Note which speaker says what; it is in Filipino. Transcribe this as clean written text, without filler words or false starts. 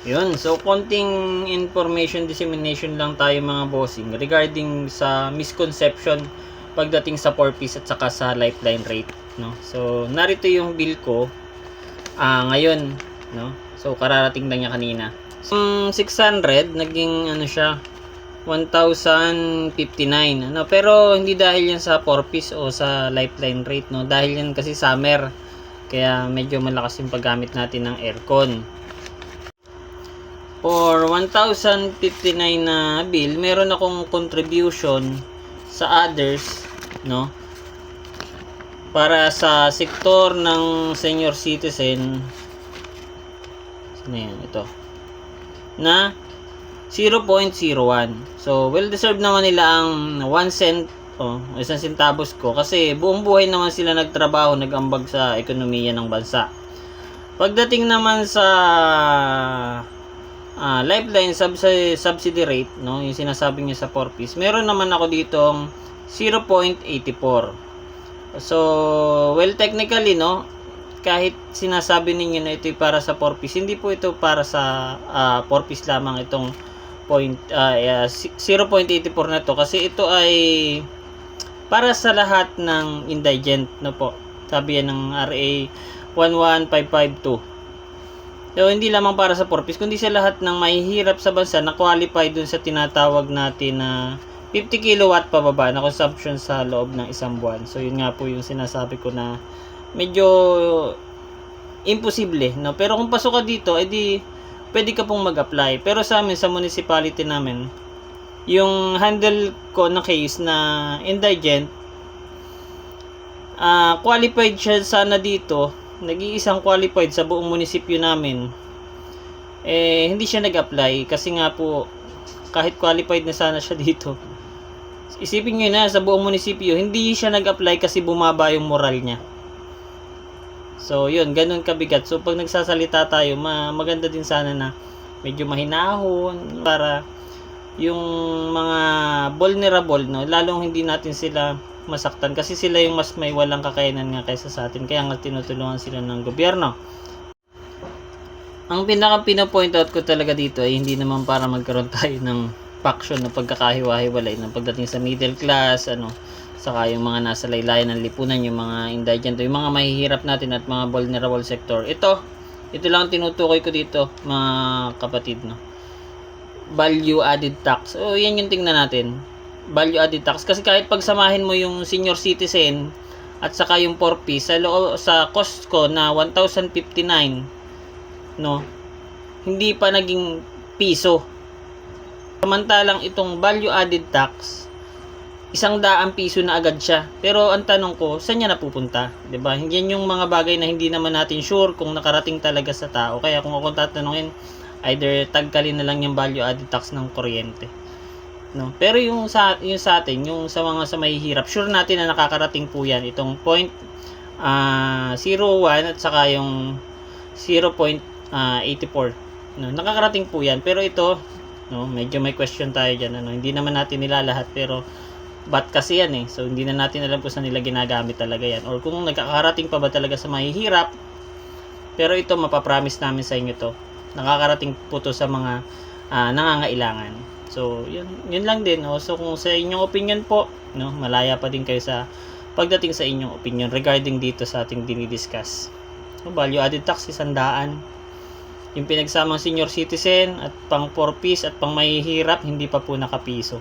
Speaker 1: Yun, so konting information dissemination lang tayo mga bossing regarding sa misconception pagdating sa 4-piece at saka sa lifeline rate, no. So narito yung bill ko ngayon, no. So kararating lang niya kanina. So 600 naging ano siya 1,059 ano, pero hindi dahil yan sa 4-piece o sa lifeline rate, no, dahil yan kasi summer kaya medyo malakas yung paggamit natin ng aircon. For 1,059 na bill, meron akong contribution sa others, no? Para sa sektor ng senior citizen. Sino yan? Ito. Na 0.01. So, well deserved naman nila ang 1 cent o 1 centavos ko kasi buong buhay naman sila nagtrabaho, nagambag sa ekonomiya ng bansa. Pagdating naman sa lifeline subsidy rate, no, yung sinasabi niya sa 4-piece, meron naman ako ditong 0.84. So, well technically, no, kahit sinasabi ninyo na ito para sa 4-piece, hindi po ito para sa 4-piece lamang itong 0.84 na to kasi ito ay para sa lahat ng indigent, no po. Sabi yan ng RA 11552. So, hindi lamang para sa 4-piece, kundi sa lahat ng mahihirap sa bansa na qualify dun sa tinatawag natin na 50 kilowatt pababa na consumption sa loob ng isang buwan. So, yun nga po yung sinasabi ko na medyo imposible, no? Pero kung pasok ka dito, edi pwede ka pong mag-apply. Pero sa amin, sa municipality namin, yung handle ko na case na indigent, qualified siya sana dito, nag-iisang qualified sa buong munisipyo namin, hindi siya nag-apply kasi nga po kahit qualified na sana siya dito, isipin nyo na sa buong munisipyo hindi siya nag-apply kasi bumaba yung moral niya. So yun, ganun kabigat. So pag nagsasalita tayo, maganda din sana na medyo mahinahon para yung mga vulnerable, no, lalong hindi natin sila masaktan kasi sila yung mas may walang kakayanan nga kaysa sa atin, kaya nga tinutulungan sila ng gobyerno. Ang pinapoint out ko talaga dito ay hindi naman para magkaroon tayo ng faction na pagkakahiwa-hiwalay ng pagdating sa middle class, ano, saka yung mga nasa laylayan ng lipunan, yung mga indigent, yung mga mahihirap natin at mga vulnerable sector. Ito lang tinutukoy ko dito mga kapatid, no, value added tax. O yan yung tingnan natin, value added tax, kasi kahit pagsamahin mo yung senior citizen at saka yung 4-piece sa cost ko na 1,059, no, hindi pa naging piso. Samantalang itong value added tax, 100 piso na agad siya. Pero ang tanong ko, saan niya napupunta? 'Di ba? Yan yung mga bagay na hindi naman natin sure kung nakarating talaga sa tao. Kaya kung ako tatanungin, either tagkalin na lang yung value added tax ng kuryente, no. Pero yung sa atin, yung sa mga sa mahihirap, sure natin na nakakarating po yan itong 0.01 at saka yung 0.84, no, nakakarating po yan. Pero ito, no, medyo may question tayo diyan, ano, hindi naman natin nilalahat, pero ba't kasi yan eh, so hindi na natin alam kung saan nila ginagamit talaga yan or kung nagkakarating pa ba talaga sa mahihirap. Pero ito, mapapromise namin sa inyo to, nakakarating po to sa mga nangangailangan. So yun lang din, no? So kung sa inyong opinion po, no, malaya pa din kayo sa pagdating sa inyong opinion regarding dito sa ating dinidiscuss. So, value added tax 100, yung pinagsamang senior citizen at pang 4-piece at pang mahihirap hindi pa po nakapiso.